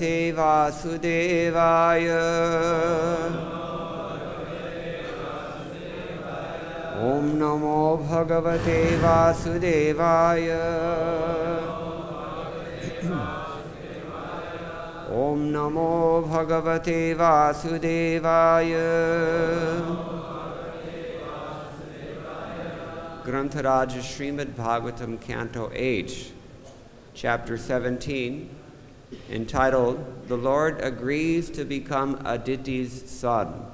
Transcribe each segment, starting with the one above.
Bhagavate Vasudevaya. Om Namo Bhagavate Vasudevaya. Om Namo Bhagavate Vasudevaya. Grantharaj Srimad Bhagavatam Canto 8, Chapter 17, entitled, The Lord Agrees to Become Aditi's Son.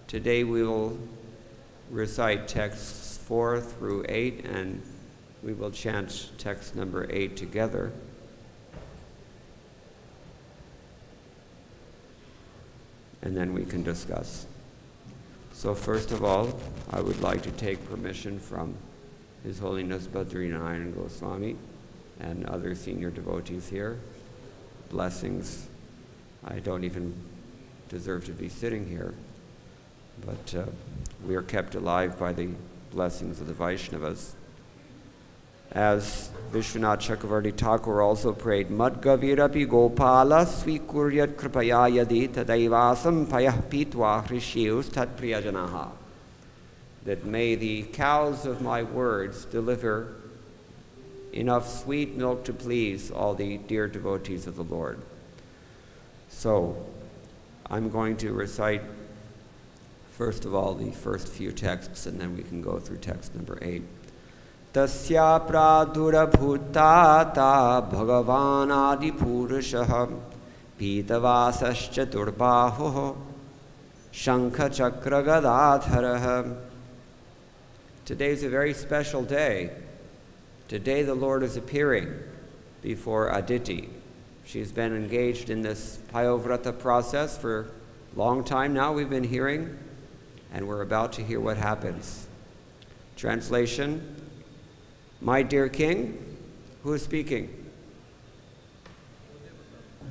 Today we will recite texts 4 through 8, and we will chant text number 8 together. And then we can discuss. So first of all, I would like to take permission from His Holiness Badrinayan Goswami and other senior devotees here. Blessings. I don't even deserve to be sitting here, but we are kept alive by the blessings of the Vaishnavas. As Vishwanath Chakravarti Thakur also prayed, Madgavirapi Gopala Swikuryat Kripaya Yadi Tadaivasam Payah Pitva Hrishyus Tat Priyajanaha. That may the cows of my words deliver enough sweet milk to please all the dear devotees of the Lord. So, I'm going to recite, first of all, the first few texts, and then we can go through text number 8. Tasya pradurabhutata bhagavan adi purushaha pitavasascha durbahuho shankha chakra gadadharaha. Today is a very special day. Today the Lord is appearing before Aditi. She's been engaged in this Payovrata process for a long time now, we've been hearing, and we're about to hear what happens. Translation. My dear king, who is speaking?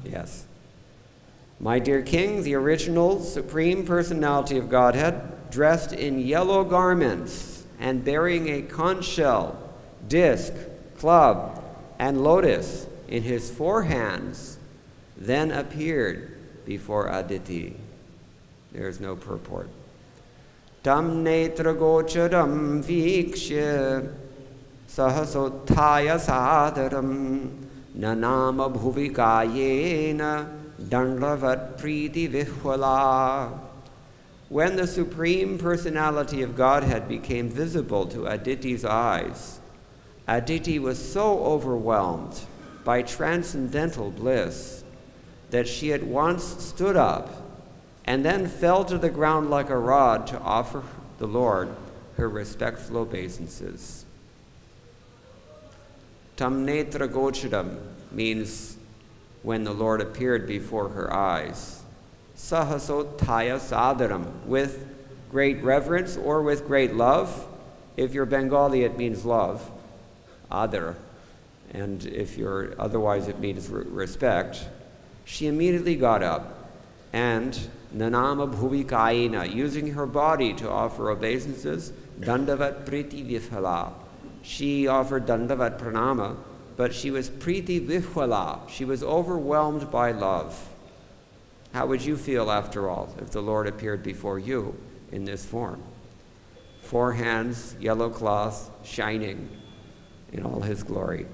Yes. My dear king, the original Supreme Personality of Godhead, dressed in yellow garments and bearing a conch shell, disc, club, and lotus in his 4 hands, then appeared before Aditi. There is no purport. Tam netra gocharam vikshya Sahasothaya sadaram nanama bhuvikayena dandavat priti vihvala. When the Supreme Personality of Godhead became visible to Aditi's eyes, Aditi was so overwhelmed by transcendental bliss that she at once stood up and then fell to the ground like a rod to offer the Lord her respectful obeisances. Tam netra gocharam means when the Lord appeared before her eyes. Sahasothaya sadaram, with great reverence or with great love. If you're Bengali, it means love, adar. And if you're otherwise, it means respect. She immediately got up and nanama bhuvikayena, using her body to offer obeisances, dandavat priti vifhala. She offered dandavat pranama, but she was priti vihwala. She was overwhelmed by love. How would you feel, after all, if the Lord appeared before you in this form? 4 hands, yellow cloth, shining in all his glory.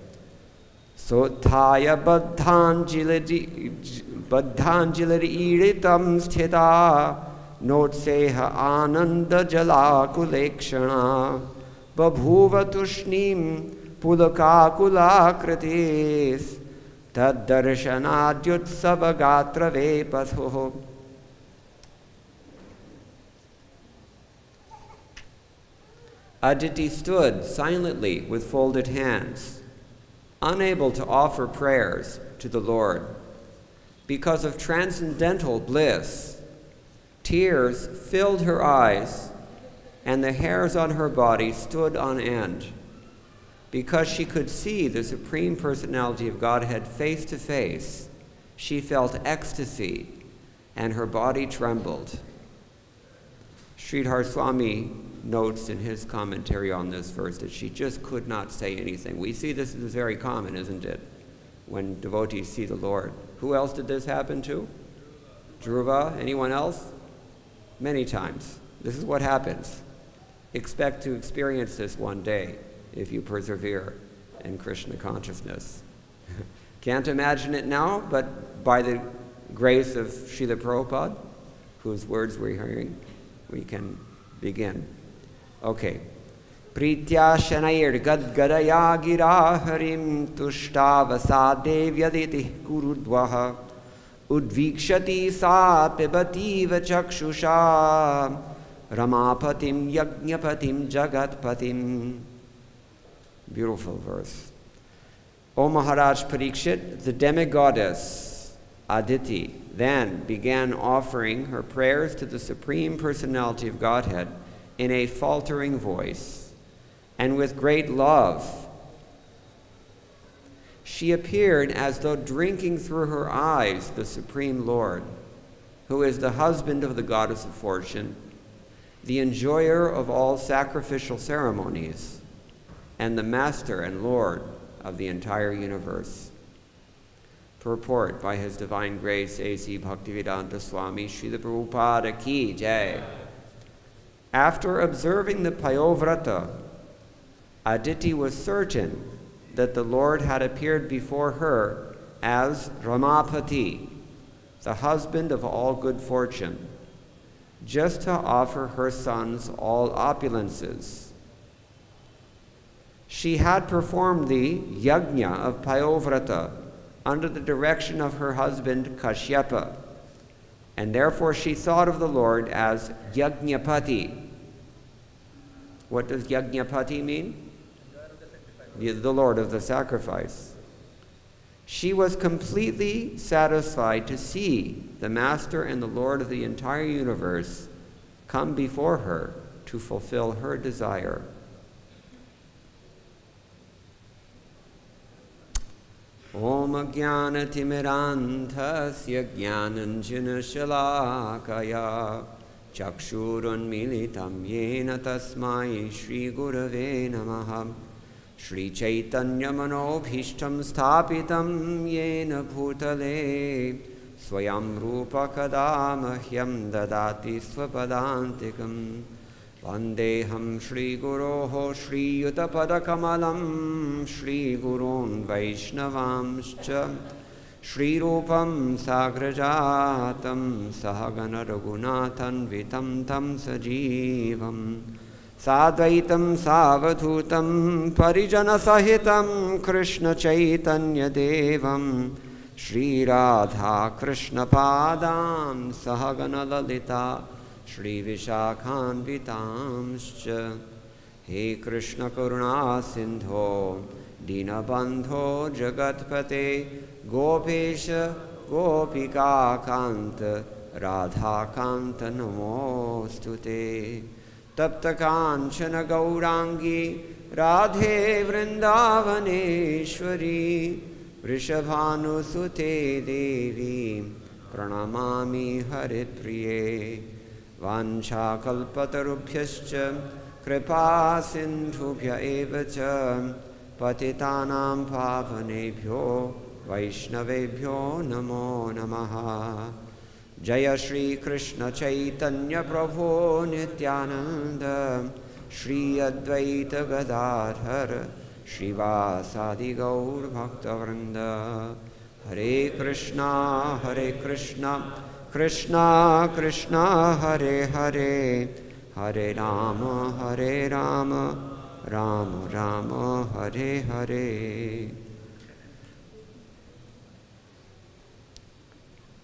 Sothaya baddhanjilari iritam sthita notseha ananda jalakulekshana babhuva tushnim pulakakulakratis taddarshanadhyutsavagatra vepatho. Aditi stood silently with folded hands, unable to offer prayers to the Lord. Because of transcendental bliss, tears filled her eyes and the hairs on her body stood on end. Because she could see the Supreme Personality of Godhead face to face, she felt ecstasy and her body trembled. Sridhar Swami notes in his commentary on this verse that she just could not say anything. We see this as very common, isn't it? When devotees see the Lord, Who else did this happen to? Dhruva. Anyone else? Many times. This is what happens. Expect to experience this one day if you persevere in Krishna consciousness. Can't imagine it now, but by the grace of Srila Prabhupada, whose words we're hearing, we can begin. Okay. Pritya shanayir gadgadaya gira harim tushtavasa devyaditi kurudvaha udvikshati sa pibativa chakshusha ramapatim yajnapatim jagatpatim. Beautiful verse. O Maharaj Parikshit, the demigoddess Aditi then began offering her prayers to the Supreme Personality of Godhead in a faltering voice and with great love. She appeared as though drinking through her eyes the Supreme Lord, who is the husband of the goddess of fortune, the enjoyer of all sacrificial ceremonies, and the master and lord of the entire universe. Purport by His Divine Grace A.C. Bhaktivedanta Swami Srila Prabhupada Ki Jai. After observing the Payovrata, Aditi was certain that the Lord had appeared before her as Ramapati, the husband of all good fortune, just to offer her sons all opulences. She had performed the yajna of Payovrata under the direction of her husband Kashyapa, and therefore she thought of the Lord as Yajnapati. What does Yajnapati mean? The Lord of the sacrifice. She was completely satisfied to see the Master and the Lord of the entire universe come before her to fulfill her desire. Om Jnanatimirandhasya Jnananjana Shalakaya Chakshurunmilitam Yena Tasmai Shri Gurave Namaha Shri Chaitanya Manobhishtam Sthapitam Yena Bhutale Swayam Rupa Kadamahyam Dadati Swapadantikam Vandeham Shri Guroho Shri Yutapadakamalam Shri Gurun Vaishnavamscha Shri Rupam Sagrajatam Sahagana Raghunathan Vitam Tam Sajivam Sadvaitam Savadhutam Parijana Sahitam Krishna Chaitanya Devam Shri Radha Krishna Padam Sahagana Lalita Shri Vishakhanvitamscha. He Krishna Karuna Sindho Dinabandho Jagatpate Gopesha Gopika Kanta Radha Kanta Namostute Tapta Kanchana Gaurangi Radhe Vrindavaneshwari Vrishabhanusute Devi Pranamami Haripriye Vancha kalpatarubhyascha kripa sindhubhya eva cha patitanam pavanebhyo vaishnavebhyo namo namaha. Jaya Shri Krishna Chaitanya Prabhu Nityananda Shri Advaita Gadadhar Shrivasadi Gaur Bhaktavrinda. Hare Krishna Krishna Krishna Hare Hare Hare Rama Rama Rama Hare Hare.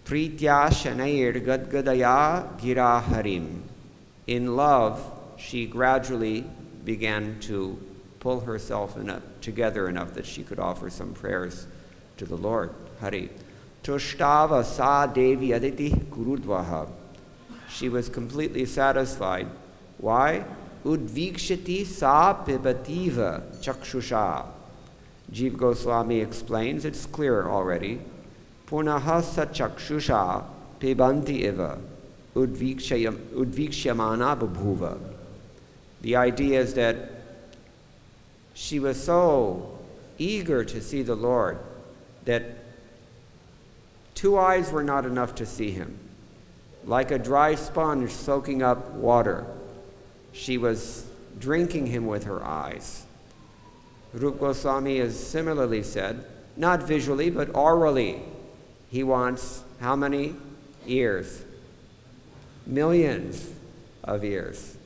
Pritya Shanayir Gadgadaya Gira Harim. In love, she gradually began to pull herself together enough that she could offer some prayers to the Lord. Hari. Tushtava sa devi aditi kurudvaha. She was completely satisfied. Why? Udvikshati sa pibativa chakshusha. Jiva Goswami explains, it's clear already. Punaha sa chakshusha pibanti iva udvikshyamana babhuva. The idea is that she was so eager to see the Lord that 2 eyes were not enough to see him. Like a dry sponge soaking up water, she was drinking him with her eyes. Rupa Goswami has similarly said, not visually, but orally, he wants how many ears? Millions of ears.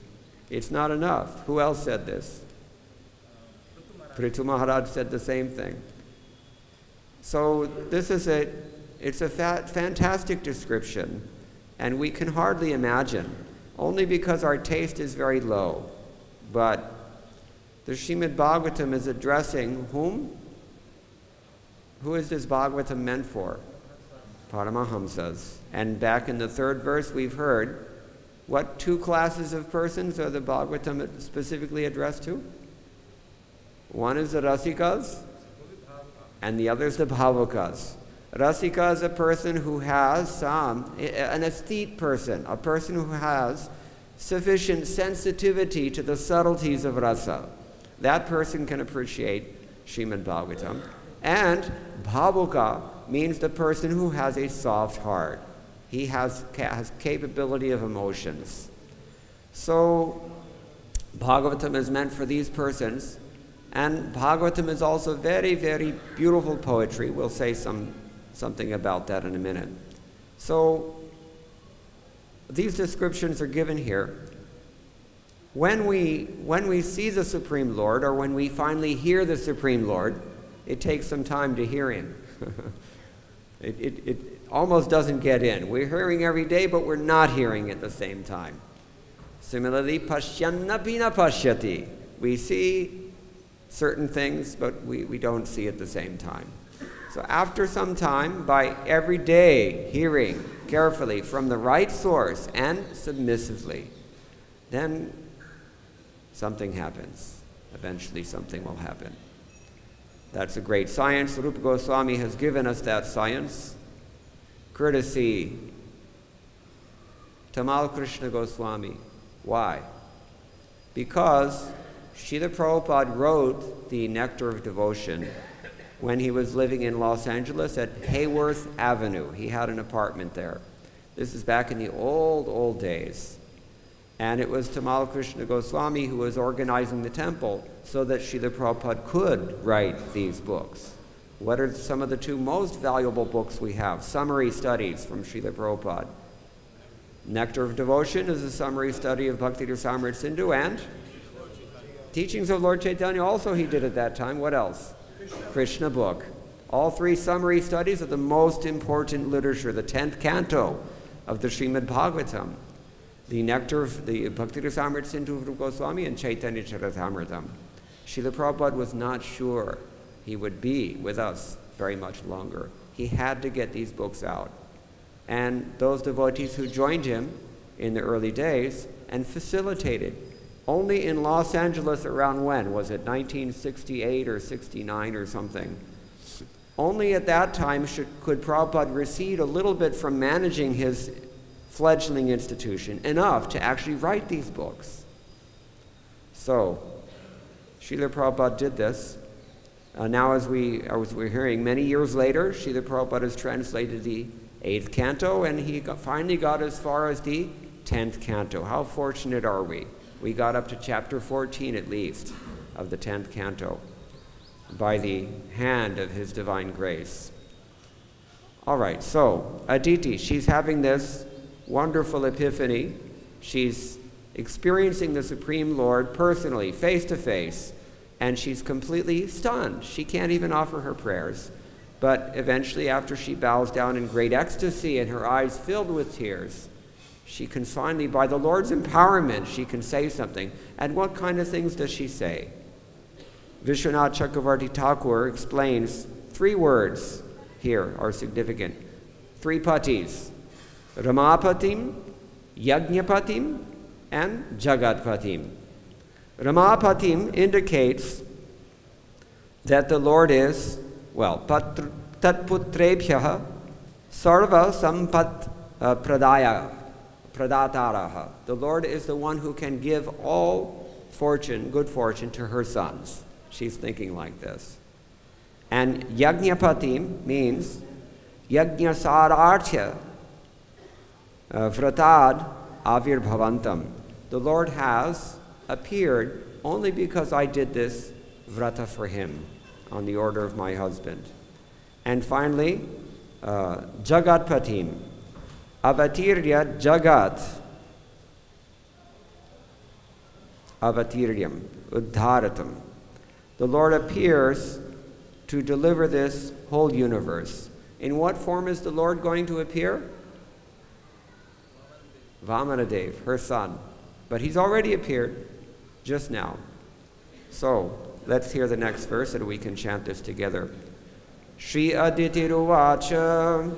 It's not enough. Who else said this? Prithu Maharaj said the same thing. So this is it's a fantastic description, and we can hardly imagine, only because our taste is very low. But the Srimad Bhagavatam is addressing whom? Who is this Bhagavatam meant for? Paramahamsas. And back in the 3rd verse we've heard, what 2 classes of persons are the Bhagavatam specifically addressed to? One is the Rasikas, and the other is the Bhavukas. Rasika is a person who has an aesthete person, a person who has sufficient sensitivity to the subtleties of rasa. That person can appreciate Srimad Bhagavatam. And Bhavuka means the person who has a soft heart. He has capability of emotions. So Bhagavatam is meant for these persons. And Bhagavatam is also very, very beautiful poetry. We'll say something about that in a minute. So these descriptions are given here. When we see the Supreme Lord, or when we finally hear the Supreme Lord, it takes some time to hear him. It almost doesn't get in. We're hearing every day, but we're not hearing at the same time. Similarly, pashyannapi na pashyati. We see certain things, but we don't see at the same time. So after some time, by every day hearing carefully from the right source and submissively, then something happens. Eventually something will happen. That's a great science. Rupa Goswami has given us that science. Courtesy, Tamal Krishna Goswami. Why? Because Srila Prabhupada wrote the Nectar of Devotion when he was living in Los Angeles at Hayworth Avenue. He had an apartment there. This is back in the old days. And it was Tamal Krishna Goswami who was organizing the temple so that Srila Prabhupada could write these books. What are some of the 2 most valuable books we have? Summary studies from Srila Prabhupada. Nectar of Devotion is a summary study of Bhakti-Rasamrita Sindhu, and Teachings of Lord Chaitanya also he did at that time. What else? Krishna book. All 3 summary studies are the most important literature, the 10th canto of the Srimad Bhagavatam. The Nectar of the Bhakti-Rasamrita Sindhu of Rupa Goswami and Chaitanya Charitamrita. Srila Prabhupada was not sure he would be with us very much longer. He had to get these books out. And those devotees who joined him in the early days and facilitated. Only in Los Angeles around when? Was it 1968 or 69 or something? Only at that time could Prabhupada recede a little bit from managing his fledgling institution, enough to actually write these books. So, Srila Prabhupada did this. Now, as we're hearing, many years later, Srila Prabhupada has translated the 8th canto, and he finally got as far as the 10th canto. How fortunate are we? We got up to chapter 14 at least of the 10th canto by the hand of his divine grace. All right, so Aditi, she's having this wonderful epiphany. She's experiencing the Supreme Lord personally, face to face, and she's completely stunned. She can't even offer her prayers. But eventually, after she bows down in great ecstasy and her eyes filled with tears, she can finally, by the Lord's empowerment, she can say something. And what kind of things does she say? Vishwanath Chakravarti Thakur explains 3 words here are significant. 3 patis. Ramapatim, Yajnapatim, and Jagatpatim. Ramapatim indicates that the Lord is, well, tatputrebhyaha sarva sampat pradataraha. The Lord is the one who can give all fortune, good fortune, to her sons. She's thinking like this. And Yajnapatim means yajna sararthya vratad avirbhavantam. The Lord has appeared only because I did this vrata for him on the order of my husband. And finally, jagatpatim, avatirya jagat, avatiryam, uddharatam. The Lord appears to deliver this whole universe. In what form is the Lord going to appear? Vamanadev, her son. But he's already appeared just now. So, let's hear the next verse and we can chant this together. Shri Aditiruvacha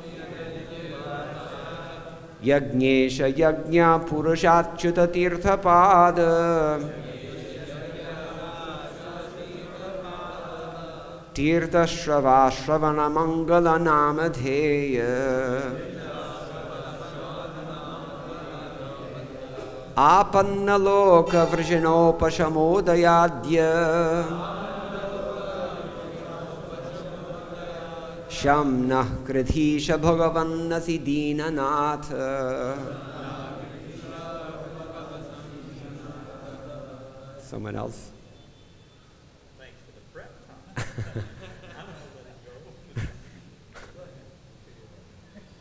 Yajnesha Yajna Purushachuta Tirthapada Tirtha Shrava Shravana Mangala Namadheya Apanna Loka Vrjanopashamodayadya Shamnah Kridhisha Bhagavannasi Dinanatha. Someone else? Thanks for the prep time.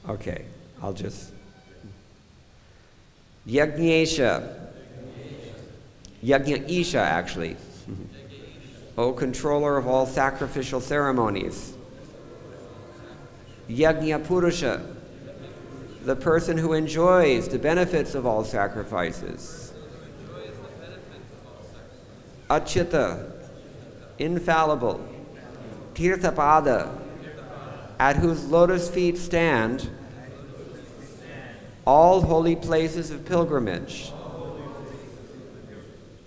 Okay, I'll just. Yajnesha. Yajna Isha, actually. O controller of all sacrificial ceremonies. Yajna Purusha, the person who enjoys the benefits of all sacrifices. Achyuta, infallible. Tirthapada, at whose lotus feet stand all holy places of pilgrimage.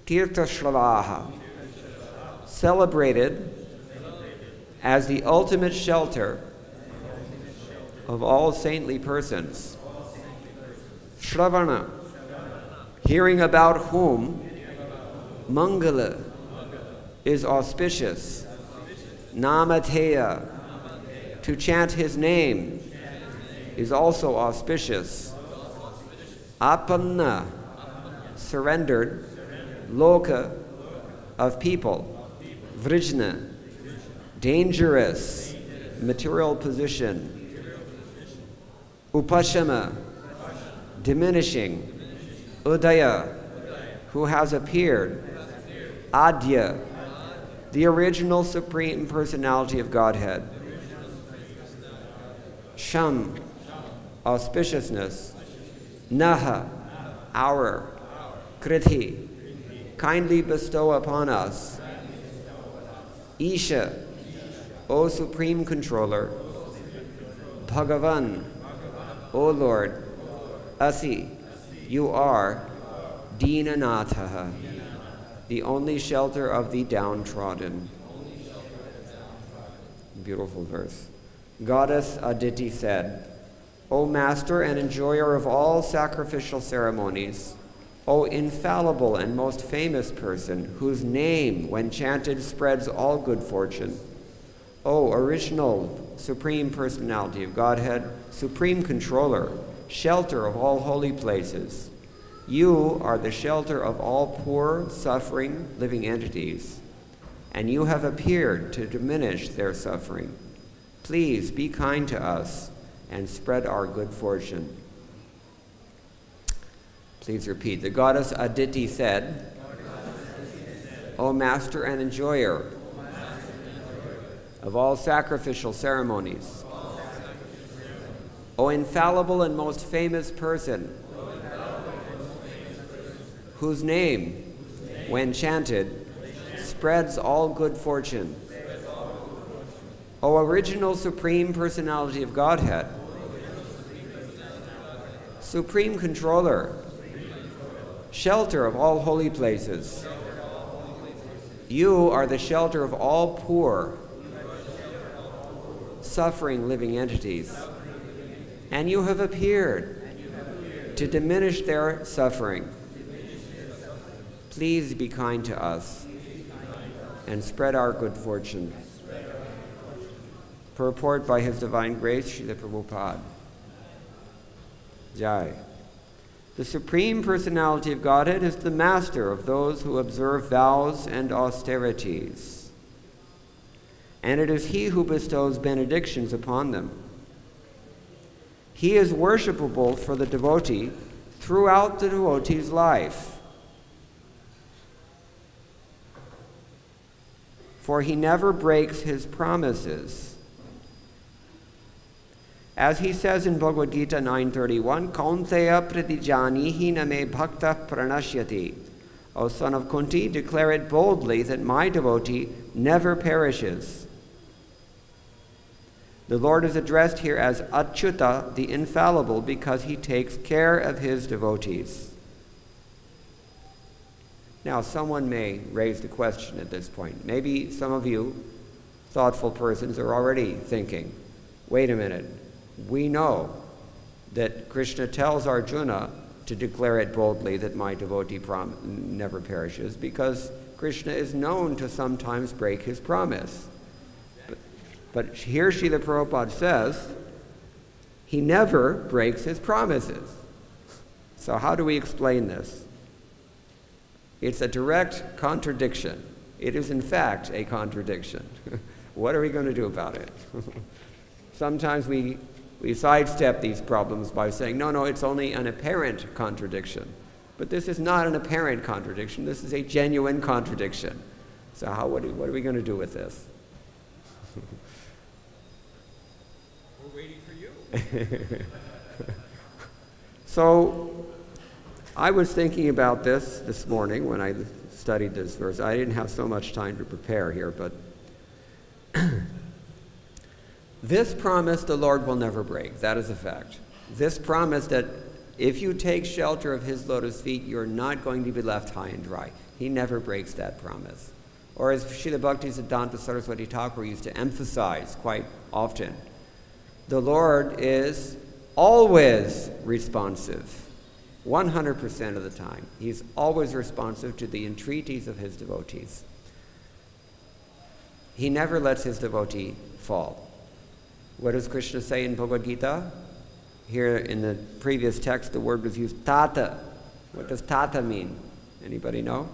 Tirthashravaha, celebrated as the ultimate shelter of all saintly persons. Shravana, hearing about whom Mangala is auspicious. Namateya, to chant his name is also auspicious. Apanna, surrendered. Loka, of people. Vrijna, dangerous, material position. Upashama, diminishing. Udaya, who has appeared. Adya, the original Supreme Personality of Godhead. Sham, auspiciousness. Naha, our. Kriti, kindly bestow upon us. Isha, O Supreme Controller. Bhagavan, O Lord. Asi, you are. Dinanatha, the only shelter of the downtrodden. Beautiful verse. Goddess Aditi said, O Master and enjoyer of all sacrificial ceremonies, O infallible and most famous person, whose name, when chanted, spreads all good fortune, O original Supreme Personality of Godhead, Supreme Controller, shelter of all holy places, you are the shelter of all poor, suffering, living entities, and you have appeared to diminish their suffering. Please be kind to us and spread our good fortune. Please repeat. The goddess Aditi said, O Master and enjoyer of all sacrificial ceremonies, O infallible and most famous person, whose name, when chanted, spreads all good fortune, O original Supreme Personality of Godhead, Supreme Controller, shelter of all holy places, you are the shelter of all poor, suffering living entities, and you have appeared to diminish their suffering. Please be kind to us and spread our good fortune. Purport by His Divine Grace, Srila Prabhupada. Jai. The Supreme Personality of Godhead is the master of those who observe vows and austerities. And it is He who bestows benedictions upon them. He is worshipable for the devotee throughout the devotee's life. For He never breaks His promises. As He says in Bhagavad-Gita 9:31, Kaunteya pratijanihi na me bhakta pranashyati. O son of Kunti, declare it boldly that my devotee never perishes. The Lord is addressed here as Achyuta, the infallible, because He takes care of His devotees. Now, someone may raise the question at this point. Maybe some of you thoughtful persons are already thinking, wait a minute, we know that Krishna tells Arjuna to declare it boldly that my devotee never perishes, because Krishna is known to sometimes break his promise. But here Srila Prabhupada says, he never breaks his promises. So how do we explain this? It's a direct contradiction. It is in fact a contradiction. What are we going to do about it? Sometimes we sidestep these problems by saying, no, it's only an apparent contradiction. But this is not an apparent contradiction. This is a genuine contradiction. So what are we going to do with this? We're waiting for you. So I was thinking about this morning when I studied this verse. I didn't have so much time to prepare here, but this promise the Lord will never break. That is a fact. This promise that if you take shelter of His lotus feet, you're not going to be left high and dry. He never breaks that promise. Or as Srila Bhaktisiddhanta Saraswati Thakur used to emphasize quite often, the Lord is always responsive, 100% of the time. He's always responsive to the entreaties of His devotees. He never lets His devotee fall. What does Krishna say in Bhagavad-Gita? Here in the previous text, the word was used, Datta. What does Datta mean? Anybody know?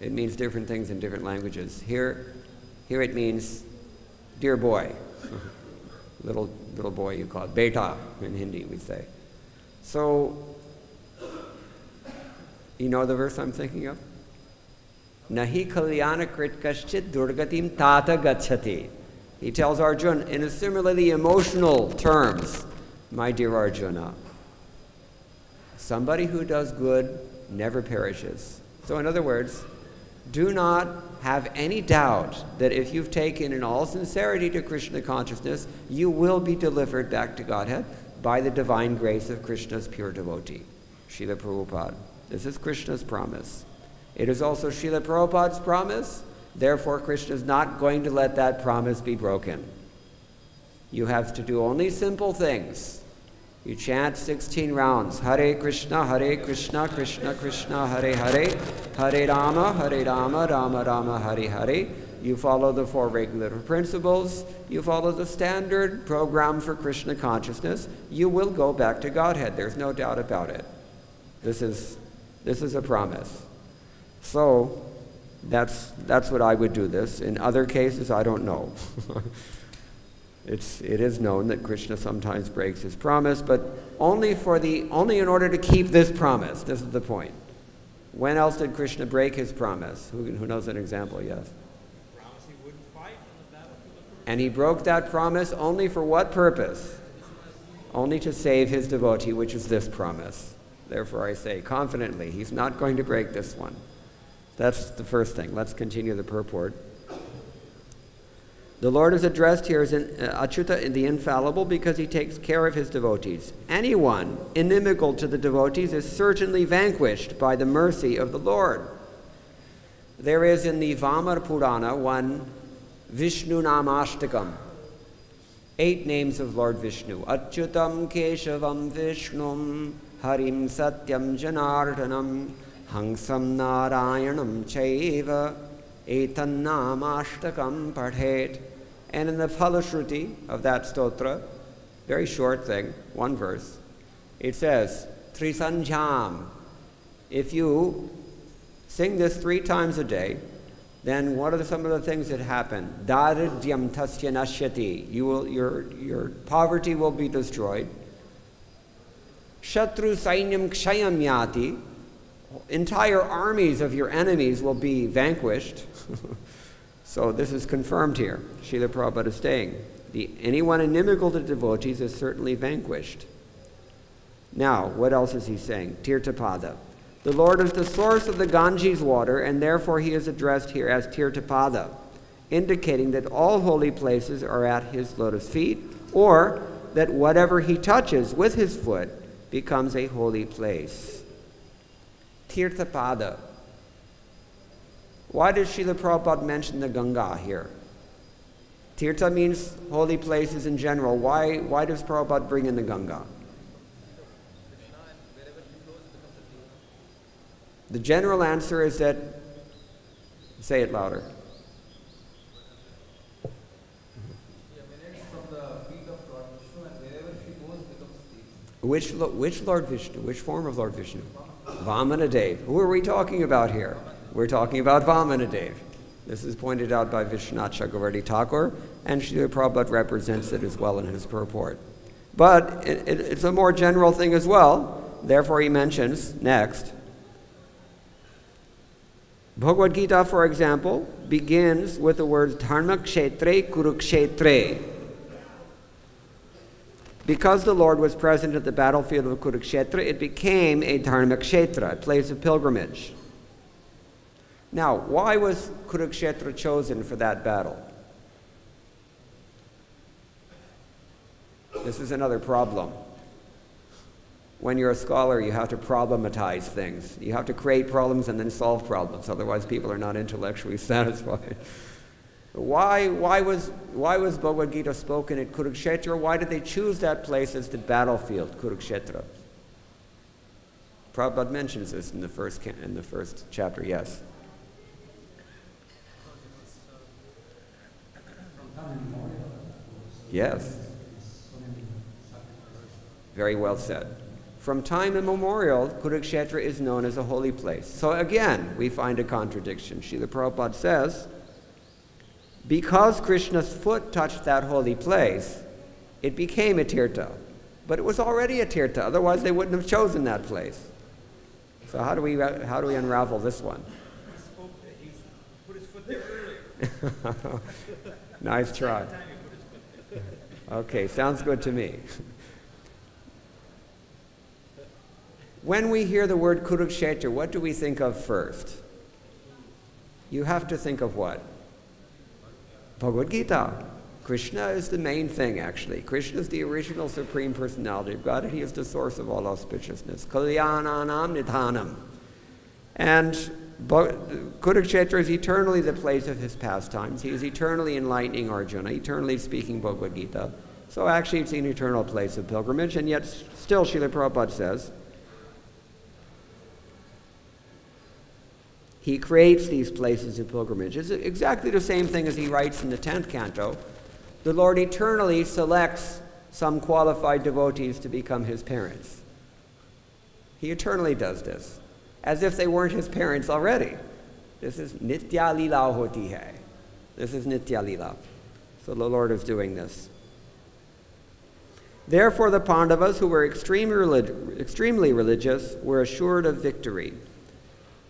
It means different things in different languages. Here it means dear boy. little boy, you call it beta in Hindi, we say. So, you know the verse I'm thinking of? Nahi kalyana krit kaschit durgatim tata gacchati. He tells Arjuna in a similarly emotional terms, my dear Arjuna, somebody who does good never perishes. So in other words, do not have any doubt that if you've taken in all sincerity to Krishna consciousness, you will be delivered back to Godhead by the divine grace of Krishna's pure devotee, Srila Prabhupada. This is Krishna's promise. It is also Srila Prabhupada's promise. Therefore, Krishna is not going to let that promise be broken. You have to do only simple things. You chant 16 rounds. Hare Krishna, Krishna Krishna, Hare Hare, Hare Rama, Rama Rama, Hare Hare. You follow the 4 regulative principles. You follow the standard program for Krishna consciousness. You will go back to Godhead. There's no doubt about it. This is a promise. So, that's what I would do this. In other cases, I don't know. It is known that Krishna sometimes breaks his promise, but only in order to keep this promise. This is the point. When else did Krishna break his promise? Who knows an example? Yes. He promised he wouldn't fight on the battlefield. And he broke that promise only for what purpose? Only to save his devotee, which is this promise. Therefore, I say confidently, he's not going to break this one. That's the first thing. Let's continue the purport. The Lord is addressed here as Achyuta, the infallible, because he takes care of his devotees. Anyone inimical to the devotees is certainly vanquished by the mercy of the Lord. There is in the Vamar Purana one Vishnu Namashtakam, 8 names of Lord Vishnu. Achyutam Keshavam Vishnum Harim Satyam Janardhanam Hangsam Narayanam Chaiva Etannamashtakam Padhet. And in the Phalashruti of that stotra, very short thing, one verse, it says, Trisanjam. If you sing this 3 times a day, then what are some of the things that happen? Daridyam tasya nashyati. Your poverty will be destroyed. Shatru sainyam kshayam yati. Entire armies of your enemies will be vanquished. So this is confirmed here. Srila Prabhupada is saying, anyone inimical to devotees is certainly vanquished. Now, what else is he saying? Tirthapada. The Lord is the source of the Ganges water, and therefore he is addressed here as Tirthapada, indicating that all holy places are at his lotus feet, or that whatever he touches with his foot becomes a holy place. Tirthapada. Why does Srila Prabhupada mention the Ganga here? Tirtha means holy places in general. Why does Prabhupada bring in the Ganga? The general answer is that, say it louder. Which Lord Vishnu? Which form of Lord Vishnu? Vamanadev. Who are we talking about here? We're talking about Vamanadev. This is pointed out by Vishwanath Chakravarti Thakur, and Srila Prabhupada represents it as well in his purport. But it's a more general thing as well. Therefore he mentions, next, Bhagavad-Gita, for example, begins with the words Dharma Kshetre Kurukshetre. Because the Lord was present at the battlefield of Kurukshetra, it became a Dharma Kshetra, a place of pilgrimage. Now, why was Kurukshetra chosen for that battle? This is another problem. When you're a scholar, you have to problematize things. You have to create problems and then solve problems. Otherwise, people are not intellectually satisfied. Why was Bhagavad-Gita spoken at Kurukshetra? Why did they choose that place as the battlefield, Kurukshetra? Prabhupada mentions this in the first chapter, yes. Yes. Very well said. From time immemorial, Kurukshetra is known as a holy place. So again, we find a contradiction. Srila Prabhupada says, because Krishna's foot touched that holy place, it became a tirtha. But it was already a tirtha, otherwise they wouldn't have chosen that place. So how do we unravel this one? He put his foot there earlier. Nice try. Okay, sounds good to me. When we hear the word Kurukshetra, what do we think of first? You have to think of what? Bhagavad-Gita. Krishna is the main thing, actually. Krishna is the original Supreme Personality of God, and he is the source of all auspiciousness. Kalyananam nidhanam. And Kurukshetra is eternally the place of his pastimes. He is eternally enlightening Arjuna, eternally speaking Bhagavad-Gita. So actually it's an eternal place of pilgrimage, and yet still Srila Prabhupada says, he creates these places of pilgrimage. It's exactly the same thing as he writes in the 10th canto. The Lord eternally selects some qualified devotees to become his parents. He eternally does this, as if they weren't his parents already. This is Nitya Lila Hoti Hai. This is Nitya Lila. So the Lord is doing this. Therefore the Pandavas, who were extremely religious, were assured of victory.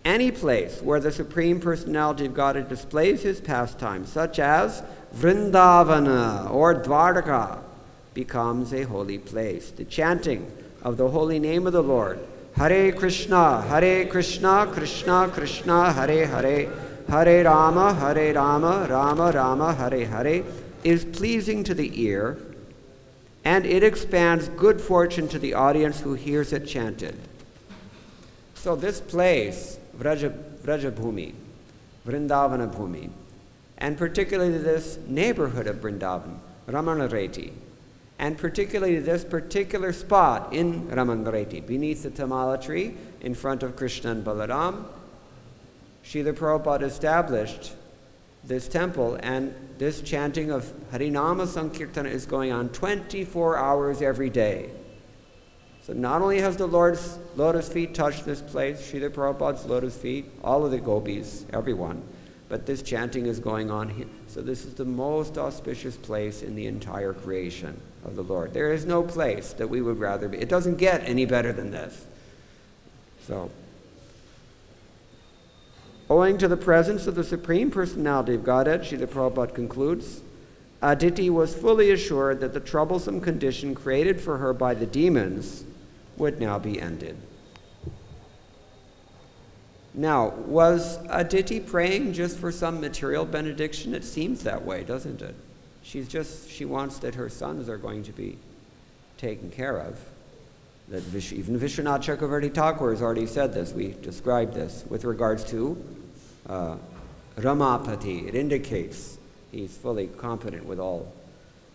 Any place where the Supreme Personality of Godhead displays his pastimes, such as Vrindavana or Dwarka, becomes a holy place. The chanting of the holy name of the Lord, Hare Krishna, Krishna Krishna, Hare Hare, Hare Rama, Rama Rama, Hare Hare, is pleasing to the ear, and it expands good fortune to the audience who hears it chanted. So this place, Vrajabhumi, Vrindavana Bhumi, and particularly this neighborhood of Vrindavan, Ramanareti, and particularly this particular spot in Ramanareti, beneath the Tamala tree, in front of Krishna and Balaram, Srila Prabhupada established this temple, and this chanting of Harinama Sankirtana is going on 24 hours every day. So not only has the Lord's lotus feet touched this place, Srila Prabhupada's lotus feet, all of the gopis, everyone, but this chanting is going on here. So this is the most auspicious place in the entire creation of the Lord. There is no place that we would rather be. It doesn't get any better than this. So, owing to the presence of the Supreme Personality of Godhead, Srila Prabhupada concludes, Aditi was fully assured that the troublesome condition created for her by the demons would now be ended. Now, was Aditi praying just for some material benediction? It seems that way, doesn't it? She wants that her sons are going to be taken care of. That even Vishwanath Chakravarti Thakur has already said this. We described this with regards to Ramapati. It indicates he's fully competent with all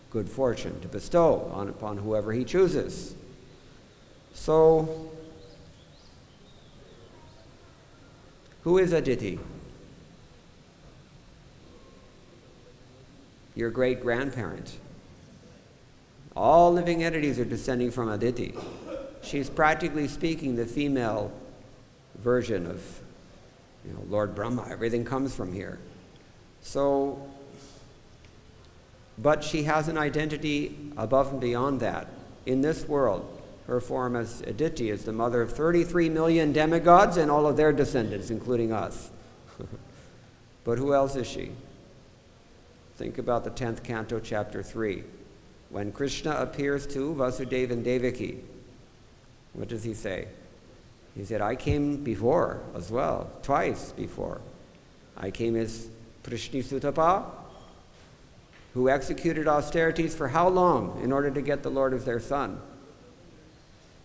good fortune to bestow upon whoever he chooses. So, who is Aditi? Your great-grandparent. All living entities are descending from Aditi. She's practically speaking the female version of, Lord Brahma. Everything comes from here. So, but she has an identity above and beyond that. In this world, her form as Aditi is the mother of 33 million demigods and all of their descendants, including us. But who else is she? Think about the 10th canto, chapter 3. When Krishna appears to Vasudeva and Devaki, what does he say? He said, I came before as well, twice before. I came as Prishni Sutapa, who executed austerities for how long in order to get the Lord as their son?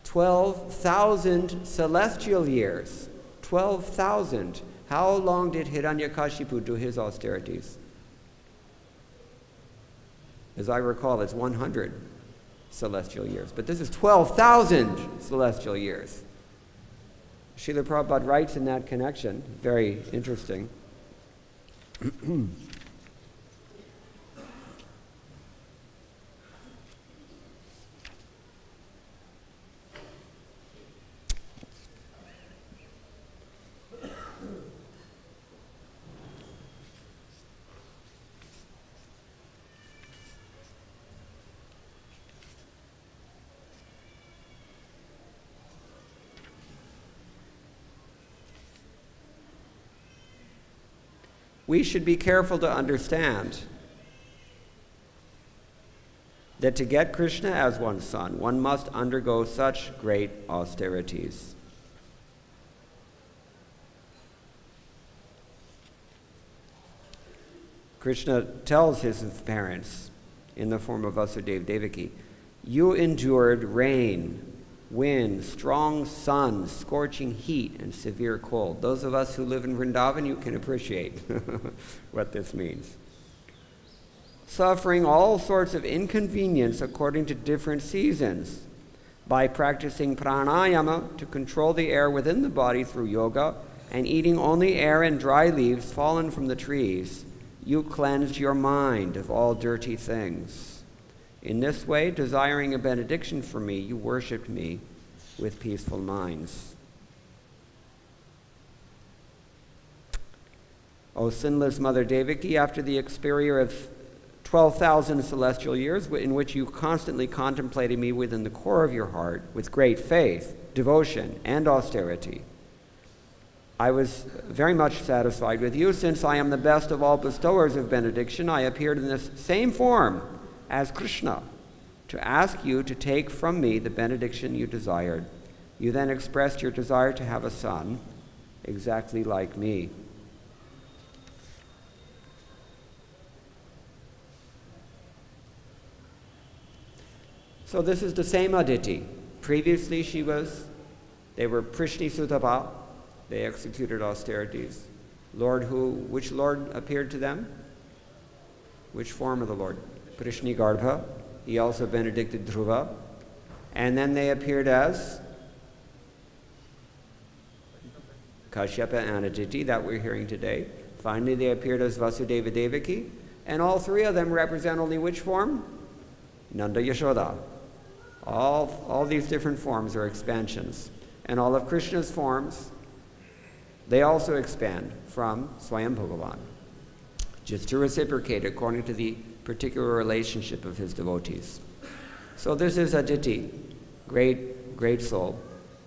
12,000 celestial years. 12,000. How long did Hiranyakashipu do his austerities? As I recall, it's 100 celestial years. But this is 12,000 celestial years. Srila Prabhupada writes in that connection, very interesting. We should be careful to understand that to get Krishna as one's son, one must undergo such great austerities. Krishna tells his parents in the form of Vasudeva Devaki, you endured rain, wind, strong sun, scorching heat, and severe cold. Those of us who live in Vrindavan, you can appreciate what this means. Suffering all sorts of inconvenience according to different seasons. By practicing pranayama to control the air within the body through yoga, and eating only air and dry leaves fallen from the trees, you cleansed your mind of all dirty things. In this way, desiring a benediction from me, you worshipped me with peaceful minds. O sinless Mother Devaki, after the experience of 12,000 celestial years in which you constantly contemplated me within the core of your heart with great faith, devotion, and austerity, I was very much satisfied with you. Since I am the best of all bestowers of benediction, I appeared in this same form as Krishna, to ask you to take from me the benediction you desired. You then expressed your desire to have a son, exactly like me. So this is the same Aditi. Previously they were Prishni Sutapa, they executed austerities. Which Lord appeared to them? Which form of the Lord? Prishni Garbha. He also benedicted Dhruva. And then they appeared as Kashyapa and Aditi, that we're hearing today. Finally, they appeared as Vasudeva Devaki, and all three of them represent only which form? Nanda Yashoda. All these different forms are expansions. And all of Krishna's forms, they also expand from Swayam Bhagavan, just to reciprocate according to the particular relationship of his devotees. So this is Aditi, great soul.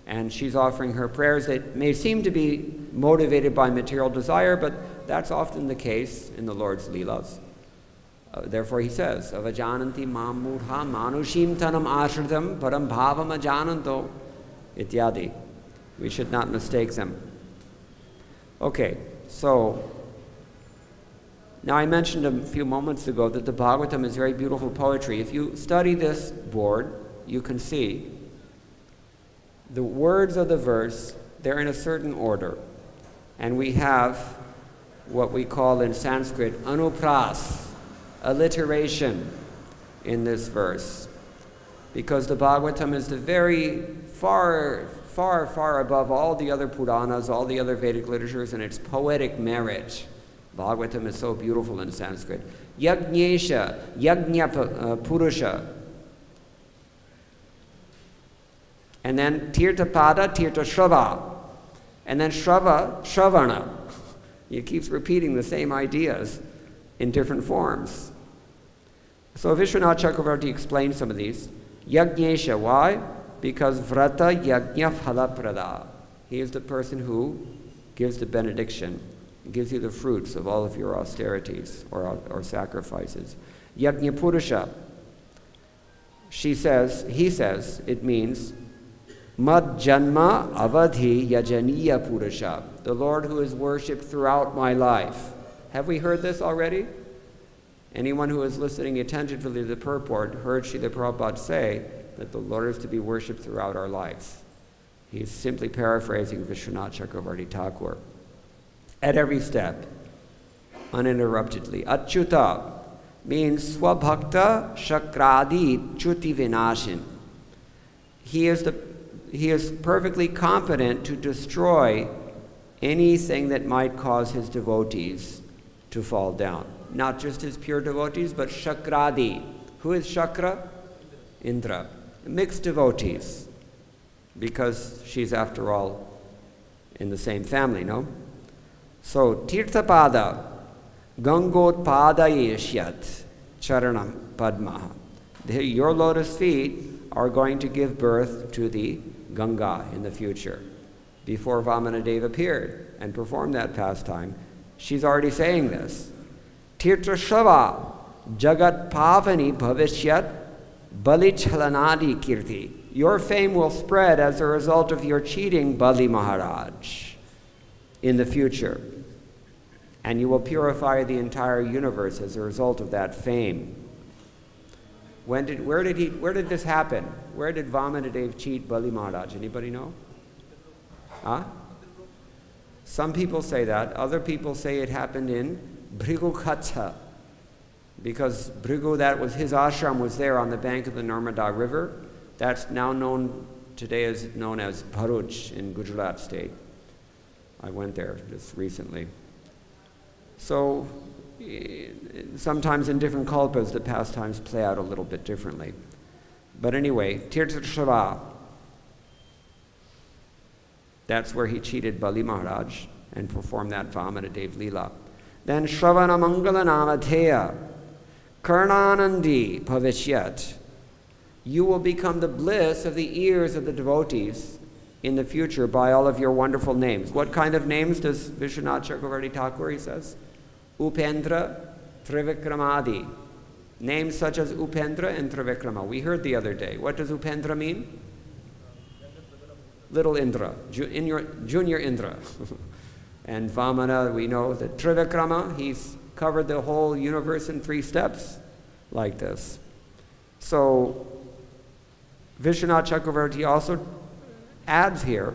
And she's offering her prayers that may seem to be motivated by material desire, but that's often the case in the Lord's Leelas. Therefore he says, Avajananti mam murha manushim tanam ashritam param bhavam ajananto ityadi. We should not mistake them. Okay, so now I mentioned a few moments ago that the Bhagavatam is very beautiful poetry. If you study this board, you can see the words of the verse, they're in a certain order. And we have what we call in Sanskrit anupras, alliteration in this verse. Because the Bhagavatam is the very far above all the other Puranas, all the other Vedic literatures, and its poetic merit. Bhagavatam is so beautiful in Sanskrit. Yajñesha, Yajña Purusha. And then Tirtha Pada, Tirtha Shrava. And then Shrava, Shravana. He keeps repeating the same ideas in different forms. So Vishwanath Chakravarti explains some of these. Yajñesha, why? Because Vrata Yajña Phalaprada. He is the person who gives the benediction, gives you the fruits of all of your austerities or sacrifices. Yajña Purusha. He says, it means Mad Janma Avadhi Yajaniya Purusha. The Lord who is worshipped throughout my life. Have we heard this already? Anyone who is listening attentively to the purport heard Srila Prabhupada say that the Lord is to be worshipped throughout our lives. He is simply paraphrasing Vishwanath Chakravarti Thakur. At every step, uninterruptedly. Achyuta means Swabhakta Shakradi Chuti Vinashin. He is perfectly competent to destroy anything that might cause his devotees to fall down. Not just his pure devotees, but Shakradi. Who is Shakra? Indra. Mixed devotees, because she's, after all, in the same family, no? So, Tirthapada, Gangotpadayeshyat, Charanam Padma. Your lotus feet are going to give birth to the Ganga in the future. Before Vamanadeva appeared and performed that pastime, she's already saying this. Tirthashava, Jagat Pavani Bhavishyat, Bali Chalanadi Kirti. Your fame will spread as a result of your cheating Bali Maharaj in the future. And you will purify the entire universe as a result of that fame. Where did this happen? Where did Vamanadeva cheat Bali Maharaj? Anybody know? Huh? Some people say that. Other people say it happened in Bhrigukhatsa, because Bhrigu, that was his ashram, was there on the bank of the Narmada River. That's now known today as Bharuch in Gujarat state. I went there just recently. So sometimes in different kalpas the pastimes play out a little bit differently. But anyway, Tirthashava, that's where he cheated Bali Maharaj and performed that Vamanadeva Leela. Then Shravana Mangala Namatheya, Karnanandi Bhavishyat. You will become the bliss of the ears of the devotees in the future by all of your wonderful names. What kind of names does Vishwanath Chakravarti Thakur, he says? Upendra, Trivikramadi. Names such as Upendra and Trivikrama. We heard the other day. What does Upendra mean? Little Indra, junior Indra. And Vamana, we know that Trivikrama, he's covered the whole universe in 3 steps like this. So Vishwanath Chakravarti also adds here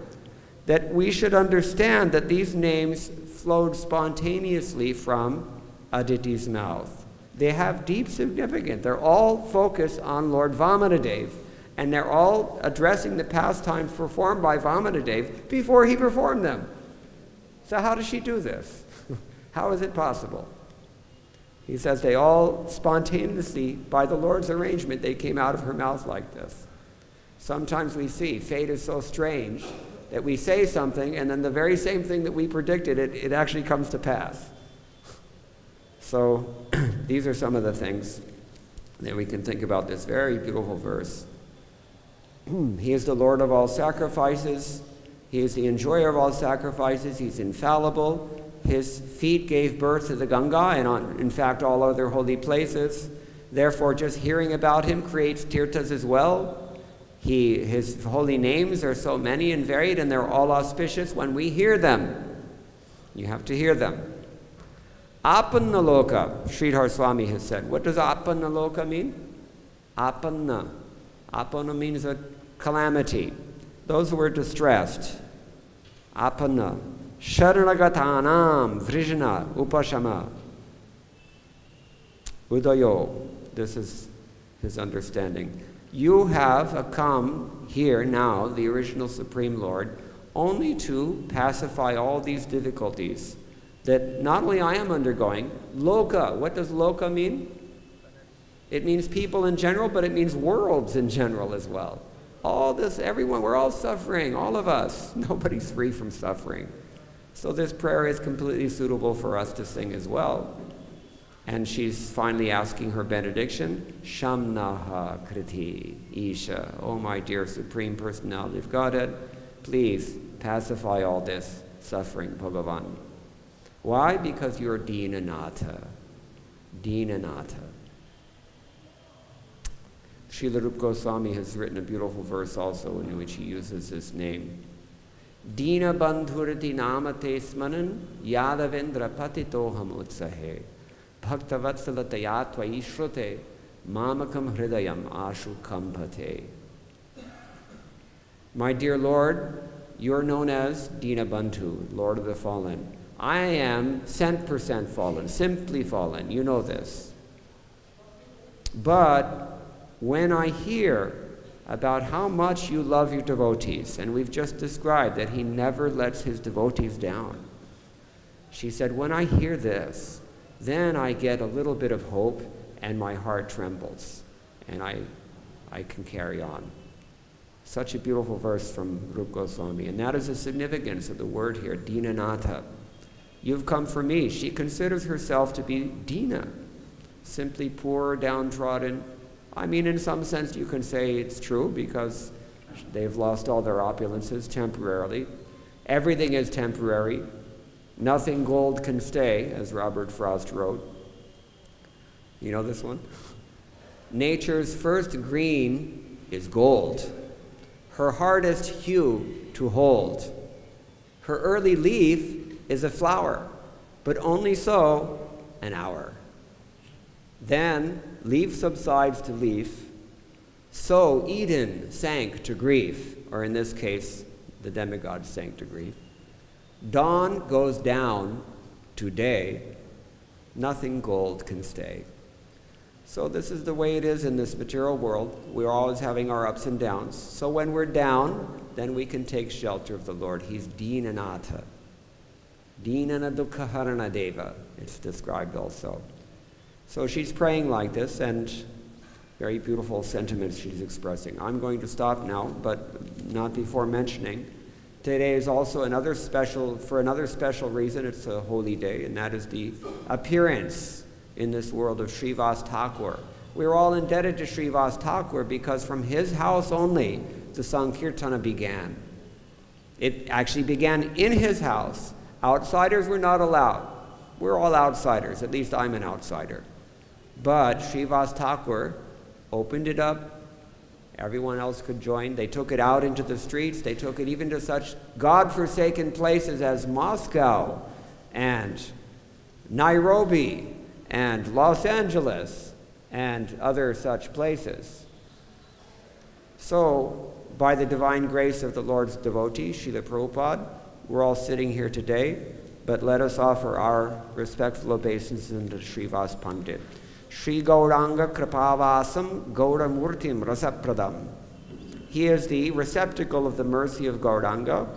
that we should understand that these names flowed spontaneously from Aditi's mouth. They have deep significance. They're all focused on Lord Vamanadeva, and they're all addressing the pastimes performed by Vamanadeva before he performed them. So how does she do this? How is it possible? He says they all spontaneously, by the Lord's arrangement, they came out of her mouth like this. Sometimes we see fate is so strange that we say something and then the very same thing that we predicted, it actually comes to pass. So these are some of the things that we can think about this very beautiful verse. He is the Lord of all sacrifices. He is the enjoyer of all sacrifices. He's infallible. His feet gave birth to the Ganga and, in fact, all other holy places. Therefore, just hearing about him creates tirthas as well. His holy names are so many and varied, and they're all auspicious when we hear them. You have to hear them. Apannaloka, Sridhar Swami has said. What does apannaloka mean? Apanna. Apanna means a calamity. Those who are distressed. Apanna. Sharanagatanam vrijana upashama. Udayo. This is his understanding. You have come here now, the original Supreme Lord, only to pacify all these difficulties that not only I am undergoing. Loka, what does loka mean? It means people in general, but it means worlds in general as well. All this, everyone, we're all suffering, all of us. Nobody's free from suffering. So this prayer is completely suitable for us to sing as well. And she's finally asking her benediction, Shamnaha Kriti Isha. Oh, my dear Supreme Personality of Godhead, please pacify all this suffering, Bhagavan. Why? Because you're Dinanatha. Dinanatha. Srila Rupa Goswami has written a beautiful verse also in which he uses this name. Dina bandhurati namate smanan yadavendra patitoham utsahe bhaktavatsala tvaishrote mamakam hridayam ashu kampate. My dear Lord, you're known as Dina Bandhu, Lord of the Fallen. I am 100% fallen, simply fallen. You know this. But when I hear about how much you love your devotees, and we've just described that he never lets his devotees down. She said, when I hear this, then I get a little bit of hope and my heart trembles and I can carry on. Such a beautiful verse from Rupa Goswami, and that is the significance of the word here, Dinanatha. You've come for me. She considers herself to be Dina, simply poor, downtrodden. I mean, in some sense, you can say it's true because they've lost all their opulences temporarily. Everything is temporary. Nothing gold can stay, as Robert Frost wrote. You know this one? Nature's first green is gold, her hardest hue to hold. Her early leaf is a flower, but only so an hour. Then leaf subsides to leaf, so Eden sank to grief, or in this case, the demigod sank to grief. Dawn goes down to day, nothing gold can stay. So this is the way it is in this material world. We're always having our ups and downs. So when we're down, then we can take shelter of the Lord. He's Dinanatha. Dinana Dukkhaharana Deva, it's described also. So she's praying like this, and very beautiful sentiments she's expressing. I'm going to stop now, but not before mentioning. Today is also for another special reason. It's a holy day, and that is the appearance in this world of Srivas Thakur. We're all indebted to Srivas Thakur because from his house only the Sankirtana began. It actually began in his house. Outsiders were not allowed. We're all outsiders, at least I'm an outsider. But Srivas Thakur opened it up. Everyone else could join. They took it out into the streets. They took it even to such God-forsaken places as Moscow and Nairobi and Los Angeles and other such places. So, by the divine grace of the Lord's devotee, Srila Prabhupada, we're all sitting here today, but let us offer our respectful obeisances to Srivas Pandit. Sri Gauranga Kripavasam Gauramurtim Rasapradam. He is the receptacle of the mercy of Gauranga.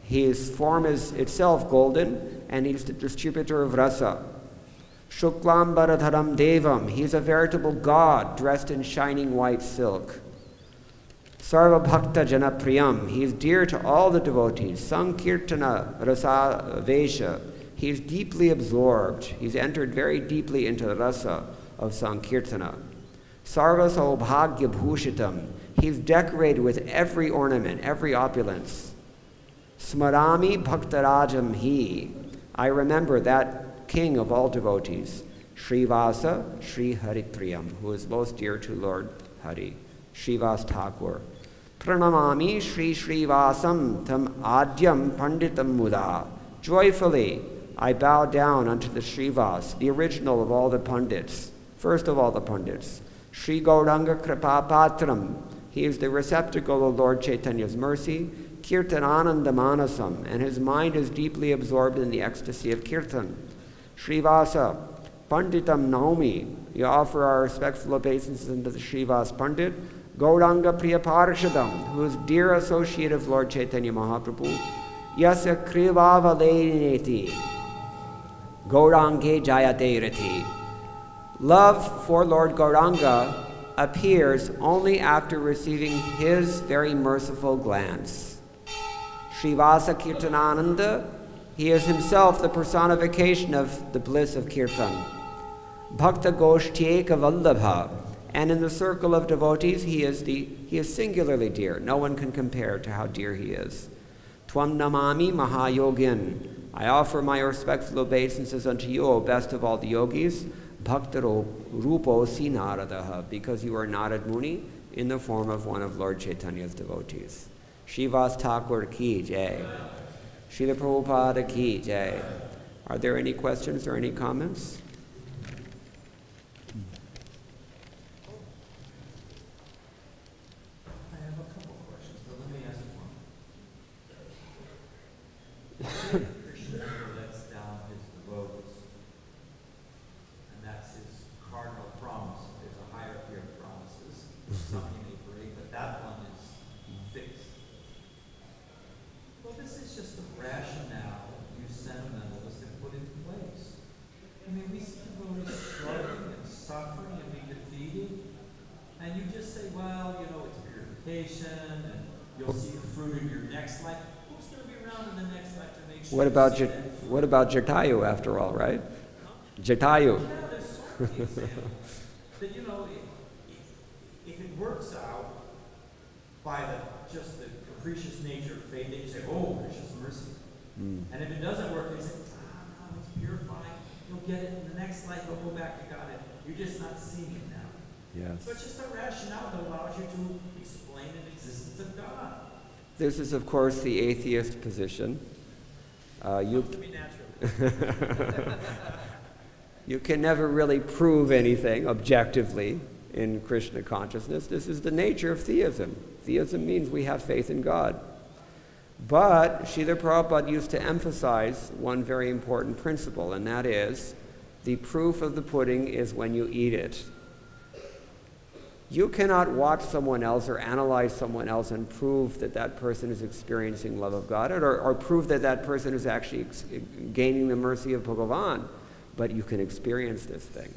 His form is itself golden, and he's the distributor of rasa. Shuklam Bharadharam Devam, he's a veritable god dressed in shining white silk. Sarva Bhakta Janapriyam, he is dear to all the devotees. Sankirtana Rasa Vesha, he is deeply absorbed. He's entered very deeply into the rasa of Sankirtana. Sarva Saubhagya Bhushitam, he's decorated with every ornament, every opulence. Smarami Bhaktarajam he, I remember that king of all devotees. Srivasa Sri Haripriyam, who is most dear to Lord Hari. Srivas Thakur. Pranamami Sri Srivasam tam adyam panditam muda. Joyfully I bow down unto the Srivas, the original of all the pundits, first of all the pundits. Sri Gauranga Kripa Patram, he is the receptacle of Lord Chaitanya's mercy. Kirtanananda Manasam, and his mind is deeply absorbed in the ecstasy of Kirtan. Srivasa Panditam Naumi, you offer our respectful obeisances unto the Srivas Pandit. Gauranga Priya Parshadam, who is dear associate of Lord Chaitanya Mahaprabhu. Yasya Krivava Leineti, Gaurange Jayate Rati. Love for Lord Gauranga appears only after receiving his very merciful glance. Srivasa Kirtanananda, he is himself the personification of the bliss of Kirtan. Bhakta Goshtyeka Vallabha, and in the circle of devotees, he is singularly dear. No one can compare to how dear he is. Tvam Namami Mahayogin, I offer my respectful obeisances unto you, O best of all the yogis. Bhaktaro Rupo Sinaradaha, because you are Narad Muni in the form of one of Lord Chaitanya's devotees. Srivas Thakur ki jai. Srila Prabhupada ki jai. Are there any questions or any comments? I have a couple questions, but let me ask one. Krishna lets down his devotees, and that's his cardinal promise. There's a hierarchy of promises. Some he may break, but that one is fixed. Well, this is just a rationale you sentimentalists have put in place. I mean, we see devotees struggling and suffering and being defeated, and you just say, well, you know, it's purification, and you'll see the fruit in your next life. Who's going to be around in the next life to make sure? What about Jatayu, after all, right? Jatayu. Yeah, there's so many examples that, you know, if it works out by just the capricious nature of fate, then you say, oh, gracious mercy. And if it doesn't work, you say, no, it's purifying. You'll get it in the next life, you'll go back to God. You're just not seeing it now. Yes. So it's just a rationale that allows you to explain the existence of God. This is, of course, the atheist position. To be natural. You can never really prove anything objectively in Krishna consciousness. This is the nature of theism. Theism means we have faith in God. But Srila Prabhupada used to emphasize one very important principle, and that is, the proof of the pudding is when you eat it. You cannot watch someone else or analyze someone else and prove that that person is experiencing love of God, or prove that that person is actually gaining the mercy of Bhagavan, but you can experience this thing.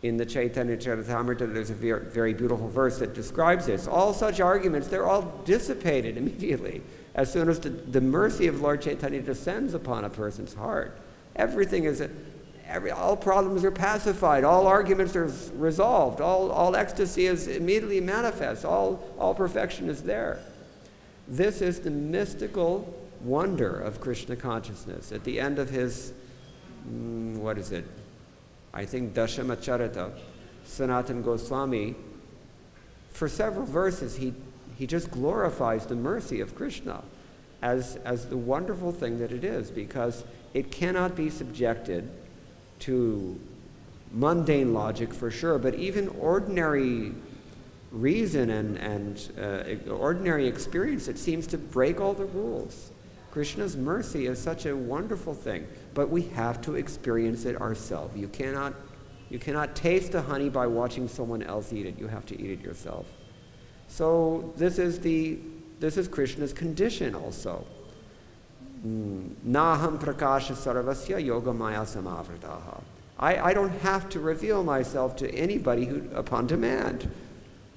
In the Chaitanya Charitamrita, there's a very beautiful verse that describes this. All such arguments, they're all dissipated immediately as soon as the mercy of Lord Chaitanya descends upon a person's heart. Everything is, all problems are pacified, all arguments are resolved, all ecstasy is immediately manifest, all perfection is there. This is the mystical wonder of Krishna consciousness. At the end of his, I think Dashamacharita, Sanatana Goswami, for several verses, he just glorifies the mercy of Krishna as the wonderful thing that it is, because it cannot be subjected to mundane logic for sure, but even ordinary reason and ordinary experience, it seems to break all the rules. Krishna's mercy is such a wonderful thing, but we have to experience it ourselves. You cannot taste the honey by watching someone else eat it. You have to eat it yourself. So this is the is Krishna's condition also. Naham prakasha sarvasya yoga maya samavritaha. I don't have to reveal myself to anybody upon demand.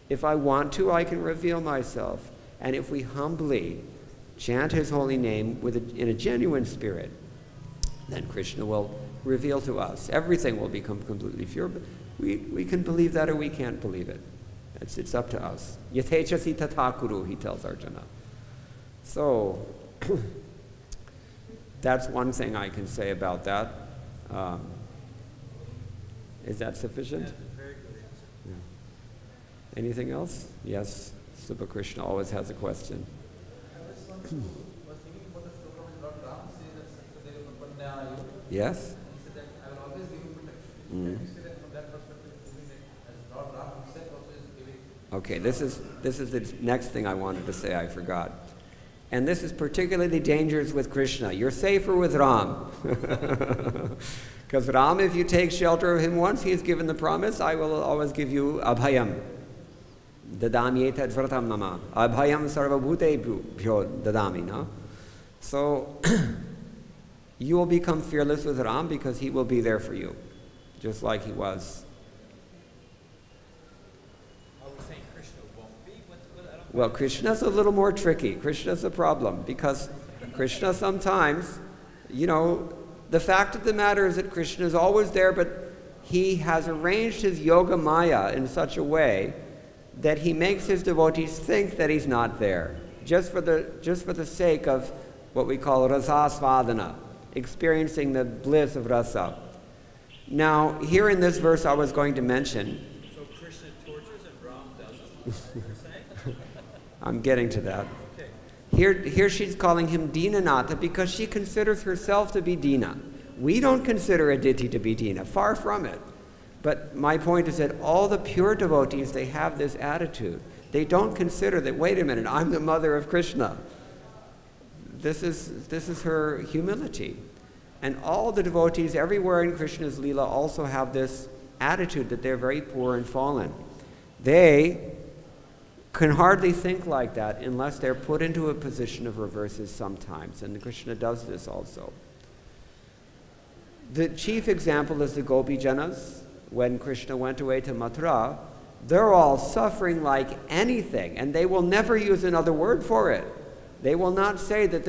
If I want to, I can reveal myself. And if we humbly chant his holy name in a genuine spirit, then Krishna will reveal to us. Everything will become completely pure. But we can believe that or we can't believe it. It's up to us. Yatechasi tathakuru, he tells Arjuna. So, that's one thing I can say about that. Is that sufficient? That's a very good answer. Yeah. Anything else? Yes. Subha Krishna always has a question. I was thinking about the sloka when Lord Ram says that Yes? he said that I will always give you protection. Can you say that from that perspective, proving that as Lord Ram himself also is giving? Okay, this is the next thing I wanted to say, I forgot. And this is particularly dangerous with Krishna. You're safer with Ram. Because Ram, if you take shelter of him once, he has given the promise, I will always give you abhayam. Dadami etad vratam nama. Abhayam sarvabhutebhyo dadami, no? So, you will become fearless with Ram because he will be there for you, just like he was. Are we saying Krishna won't be? Well, Krishna's a little more tricky. Krishna's a problem because Krishna sometimes, the fact of the matter is that Krishna is always there, but he has arranged his yoga maya in such a way that he makes his devotees think that he's not there, just for the sake of what we call rasasvadana, experiencing the bliss of rasa. Now, here in this verse I was going to mention. So Krishna tortures and Ram doesn't? You're saying? I'm getting to that. Okay. Here she's calling him Dinanatha because she considers herself to be Dina. We don't consider Aditi to be Dina, far from it. But my point is that all the pure devotees, they have this attitude. They don't consider that, wait a minute, I'm the mother of Krishna. This is her humility. And all the devotees everywhere in Krishna's Leela also have this attitude that they're very poor and fallen. They can hardly think like that unless they're put into a position of reverses sometimes. And Krishna does this also. The chief example is the Gopi Janas. When Krishna went away to Mathura, they're all suffering like anything, and they will never use another word for it. They will not say that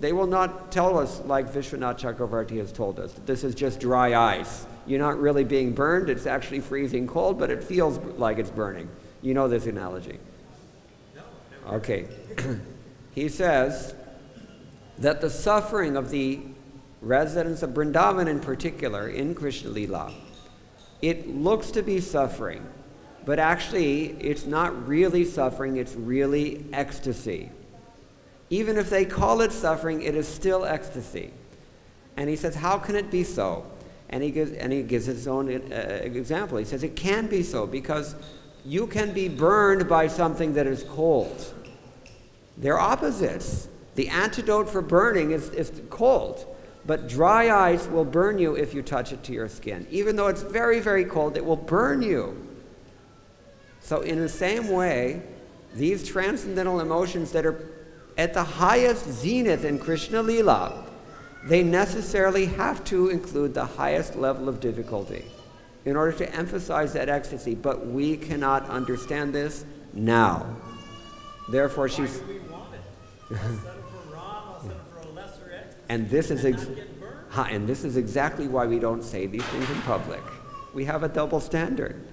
they will not tell us, like Vishwanath Chakravarti has told us, that this is just dry ice. You're not really being burned, it's actually freezing cold, but it feels like it's burning. You know this analogy. No. Okay. He says that the suffering of the residents of Vrindavan in particular, in Krishna Leela, it looks to be suffering, but actually it's not really suffering, it's really ecstasy. Even if they call it suffering, it is still ecstasy. And he says, how can it be so? And he gives his own example. He says, it can be so because you can be burned by something that is cold. They're opposites. The antidote for burning is cold. But dry ice will burn you if you touch it to your skin. Even though it's very, very cold, it will burn you. So in the same way, these transcendental emotions that are at the highest zenith in Krishna Leela, they necessarily have to include the highest level of difficulty in order to emphasize that ecstasy. But we cannot understand this now. Therefore, she's... Why do we want it? I'll settle for Ram, I'll settle for a lesser ecstasy. And this is and this is exactly why we don't say these things in public. We have a double standard.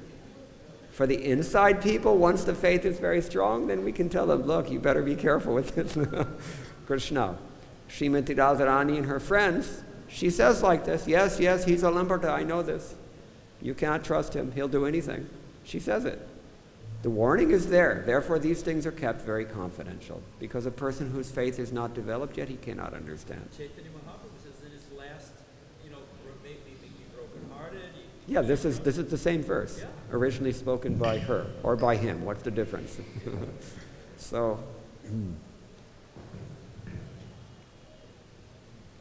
For the inside people, once the faith is very strong, then we can tell them, look, you better be careful with this. Krishna. Srimati Radharani and her friends, she says like this, yes, he's a Lambarta, I know this. You cannot trust him, he'll do anything. She says it. The warning is there. Therefore, these things are kept very confidential. Because a person whose faith is not developed yet, he cannot understand. Chaitanya Mahaprabhu says in his last, made me think you broken-hearted. Yeah, this is the same verse, originally spoken by her, or by him. What's the difference? So,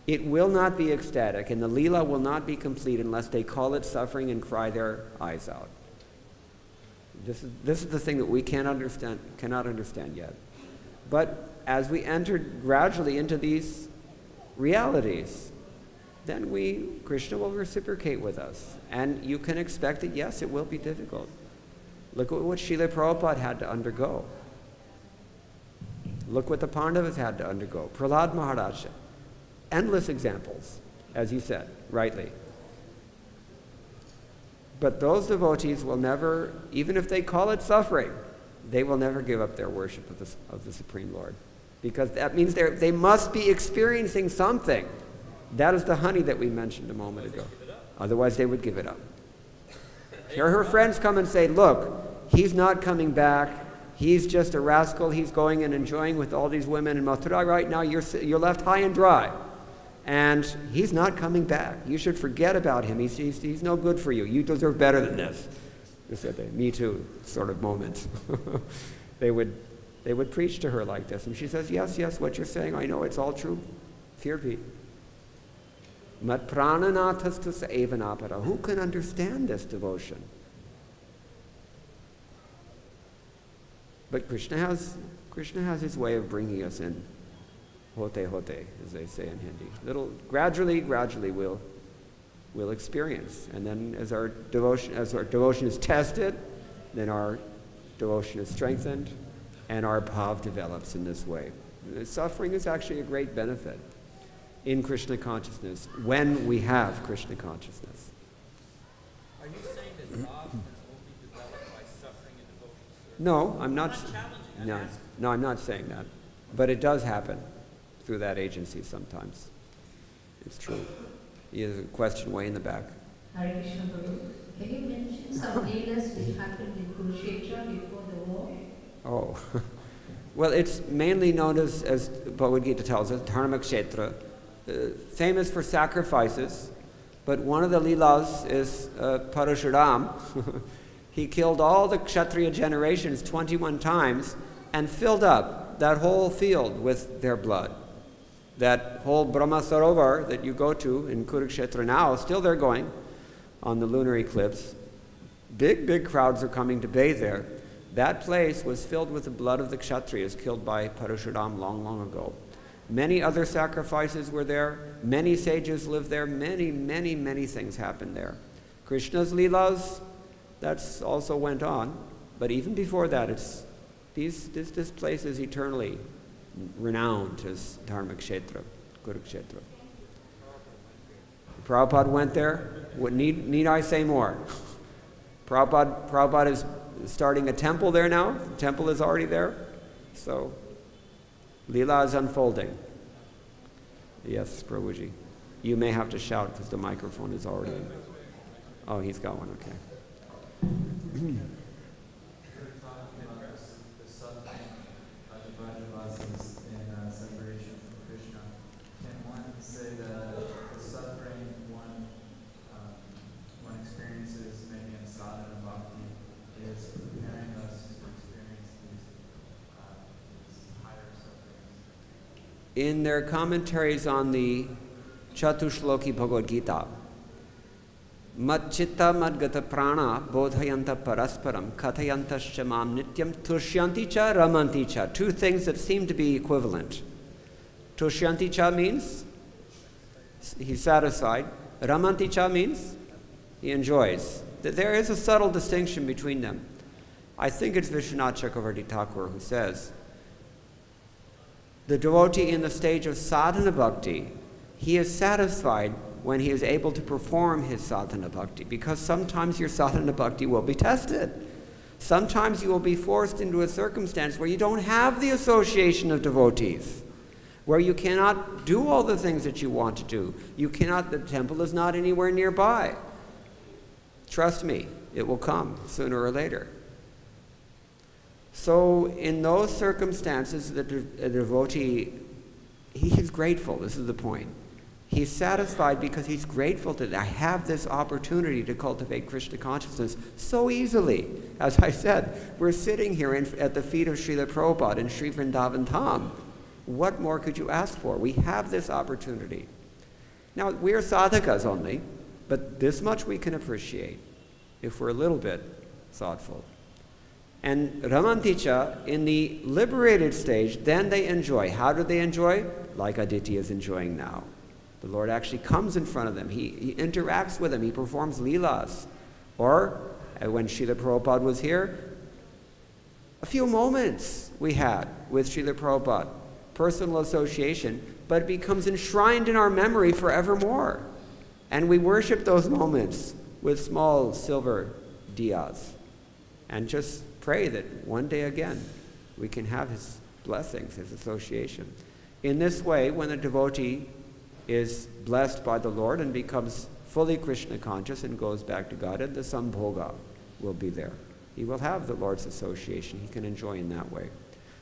it will not be ecstatic, and the Leela will not be complete unless they call it suffering and cry their eyes out. This is the thing that we cannot understand yet. But as we enter gradually into these realities, then Krishna will reciprocate with us. And you can expect that, yes, it will be difficult. Look at what Srila Prabhupada had to undergo. Look what the Pandavas had to undergo. Prahlad Maharaj. Endless examples, as you said, rightly. But those devotees will never, even if they call it suffering, they will never give up their worship of the Supreme Lord. Because that means they must be experiencing something. That is the honey that we mentioned a moment ago. Otherwise they would give it up. Here her friends come and say, look, he's not coming back. He's just a rascal. He's going and enjoying with all these women in Mathura right now. You're left high and dry. And he's not coming back. You should forget about him. He's no good for you. You deserve better than this. They said the Me Too sort of moments. They would preach to her like this. And she says, yes, what you're saying, I know, it's all true. Fear be. Mat prananathastus evanapara. Who can understand this devotion? But Krishna has his way of bringing us in. Hote, as they say in Hindi. Gradually we'll experience. And then as our devotion is tested, then our devotion is strengthened, and our bhav develops in this way. Suffering is actually a great benefit in Krishna consciousness when we have Krishna consciousness. Are you saying that bhav can only develop by suffering and devotion? No, I'm not. challenging. No, I'm not saying that. But it does happen through that agency sometimes. It's true. He has a question way in the back. Hare Krishna Prabhu. Can you mention some leelas which happened in Kurukshetra before the war? Oh. Well, it's mainly known as Bhagavad-Gita tells us, Dharma-kshetra, famous for sacrifices. But one of the leelas is Parashuram. He killed all the Kshatriya generations 21 times and filled up that whole field with their blood. That whole Brahma Sarovar that you go to in Kurukshetra now, still they're going on the lunar eclipse. Big crowds are coming to bathe there. That place was filled with the blood of the Kshatriyas killed by Parashuram long ago. Many other sacrifices were there. Many sages lived there. Many things happened there. Krishna's leelas, that's also went on. But even before that, this place is eternally renowned as Dharma-kshetra, Kurukshetra. Prabhupada went there. What need I say more? Prabhupada is starting a temple there now. The temple is already there. So, Leela is unfolding. Yes, Prabhuji. You may have to shout because the microphone is already in. Oh, he's got one, okay. In their commentaries on the Chatushloki Bhagavad-Gita, Mat chitta madgata prana bodhayanta parasparam kathayantascha mam nityam tushyanti cha ramanti cha. Two things that seem to be equivalent. Tushyanti cha means he's satisfied. Ramanti cha means he enjoys. There is a subtle distinction between them. I think it's Vishwanath Chakravarti Thakur who says, the devotee in the stage of sadhana bhakti, he is satisfied when he is able to perform his sadhana bhakti, because sometimes your sadhana bhakti will be tested. Sometimes you will be forced into a circumstance where you don't have the association of devotees, where you cannot do all the things that you want to do. The temple is not anywhere nearby. Trust me, it will come sooner or later. So in those circumstances, the devotee, he is grateful. This is the point. He's satisfied because he's grateful that I have this opportunity to cultivate Krishna consciousness so easily. As I said, we're sitting here at the feet of Srila Prabhupada in Sri Vrindavan Dham. What more could you ask for? We have this opportunity. Now, we're sadhakas only, but this much we can appreciate if we're a little bit thoughtful. And Ramanticha, in the liberated stage, then they enjoy. How do they enjoy? Like Aditya is enjoying now. The Lord actually comes in front of them. He interacts with them. He performs leelas. Or, when Srila Prabhupada was here, a few moments we had with Srila Prabhupada. Personal association, but it becomes enshrined in our memory forevermore. And we worship those moments with small silver diyas. And just pray that one day again we can have his blessings, his association. In this way, when a devotee is blessed by the Lord and becomes fully Krishna conscious and goes back to Godhead, the sambhoga will be there. He will have the Lord's association. He can enjoy in that way.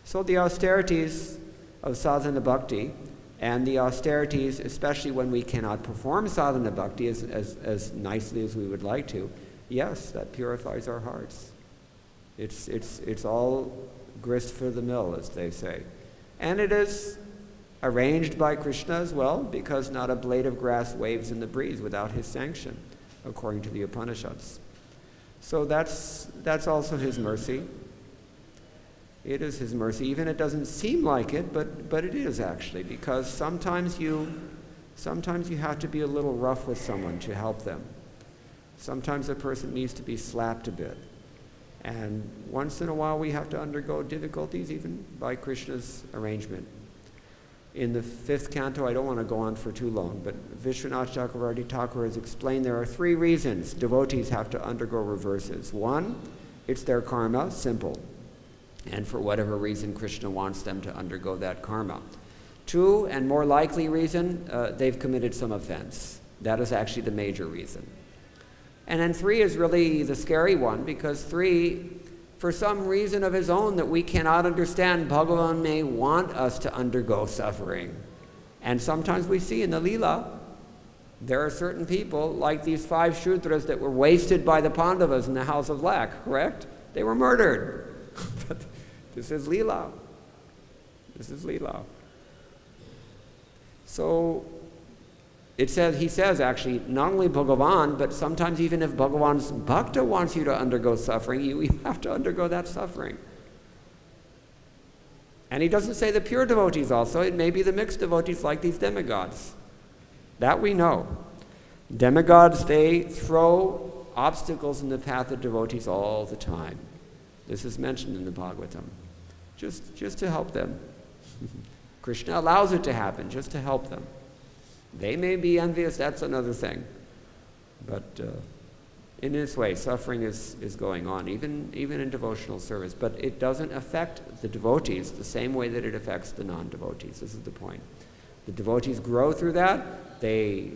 So the austerities of sadhana bhakti, and the austerities, especially when we cannot perform sadhana bhakti as nicely as we would like to, yes, that purifies our hearts. It's all grist for the mill, as they say. And it is arranged by Krishna as well, because not a blade of grass waves in the breeze without his sanction, according to the Upanishads. So that's also his mercy. It is his mercy, even it doesn't seem like it, but it is actually, because sometimes you have to be a little rough with someone to help them. Sometimes a person needs to be slapped a bit. And once in a while we have to undergo difficulties even by Krishna's arrangement. In the 5th canto, I don't want to go on for too long, but Vishwanath Chakravarti Thakur has explained there are 3 reasons devotees have to undergo reverses. 1, it's their karma, simple. And for whatever reason, Krishna wants them to undergo that karma. 2, and more likely reason, they've committed some offense. That is actually the major reason. And then 3 is really the scary one, because 3, for some reason of his own that we cannot understand, Bhagavan may want us to undergo suffering. And sometimes we see in the Leela, there are certain people, like these 5 Shudras that were wasted by the Pandavas in the house of lack, correct? They were murdered. But this is Leela. This is Leela. So he says actually, not only Bhagavan, but sometimes even if Bhagavan's bhakta wants you to undergo suffering, you have to undergo that suffering. And he doesn't say the pure devotees also. It may be the mixed devotees like these demigods. That we know. Demigods, they throw obstacles in the path of devotees all the time. This is mentioned in the Bhagavatam. Just to help them. Krishna allows it to happen, just to help them. They may be envious, that's another thing. But in this way, suffering is going on, even in devotional service. But it doesn't affect the devotees the same way that it affects the non-devotees. This is the point. The devotees grow through that, they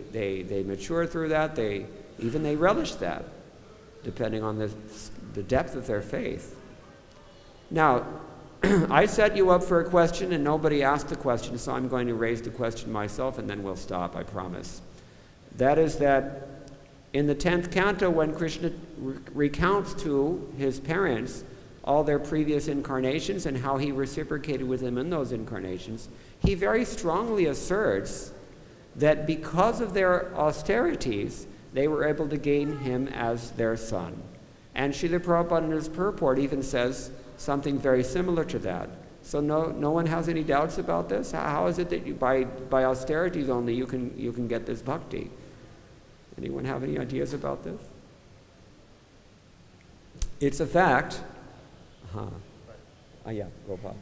mature through that, they relish that, depending on the depth of their faith. Now, I set you up for a question and nobody asked the question, so I'm going to raise the question myself and then we'll stop, I promise. That is that in the 10th canto, when Krishna recounts to his parents all their previous incarnations and how he reciprocated with them in those incarnations, he very strongly asserts that because of their austerities, they were able to gain him as their son. And Srila Prabhupada in his purport even says something very similar to that. So no one has any doubts about this? How is it that you, by austerities only you can get this bhakti? Anyone have any ideas about this? It's a fact. Yeah, Gopal.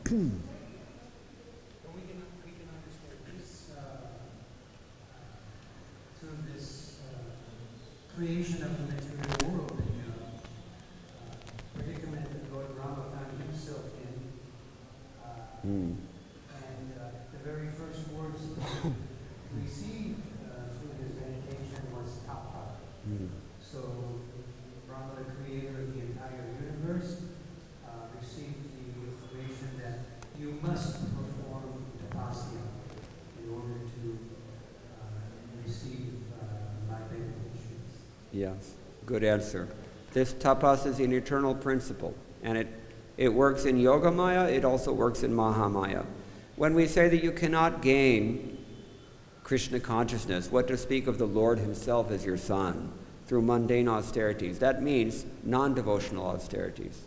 We can understand this through this creation of the material world, predicament that Lord Rama found himself in. And the very first words he received through his meditation was Tapa. So Rama, the creator of the entire universe, received the information that you must perform tapasya in order to receive my benedictions. Yes, good answer. This tapas is an eternal principle, and it works in Yogamaya, it also works in Mahamaya. When we say that you cannot gain Krishna consciousness, what to speak of the Lord himself as your son, through mundane austerities. That means non-devotional austerities.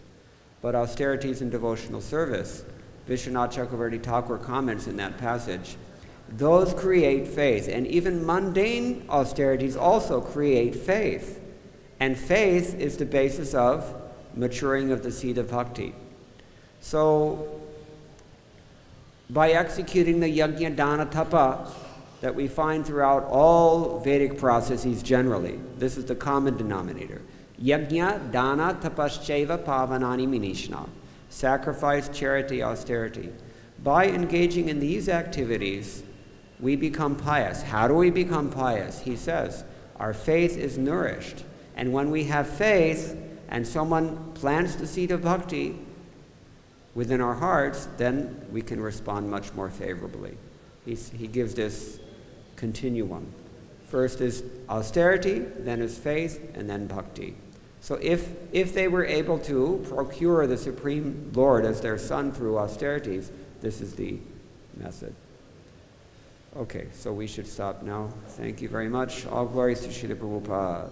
But austerities in devotional service, Vishwanath Chakravarti Thakur comments in that passage, those create faith. And even mundane austerities also create faith. And faith is the basis of maturing of the seed of bhakti. So, by executing the yajna, dana, tapa that we find throughout all Vedic processes generally, this is the common denominator. Yajna, dana, tapascheva, pavanani, minishna. Sacrifice, charity, austerity. By engaging in these activities, we become pious. How do we become pious? He says, our faith is nourished. And when we have faith and someone plants the seed of bhakti within our hearts, then we can respond much more favorably. He gives this continuum. First is austerity, then is faith, and then bhakti. So if they were able to procure the Supreme Lord as their son through austerities, this is the method. Okay, so we should stop now. Thank you very much. All glories to Srila Prabhupada.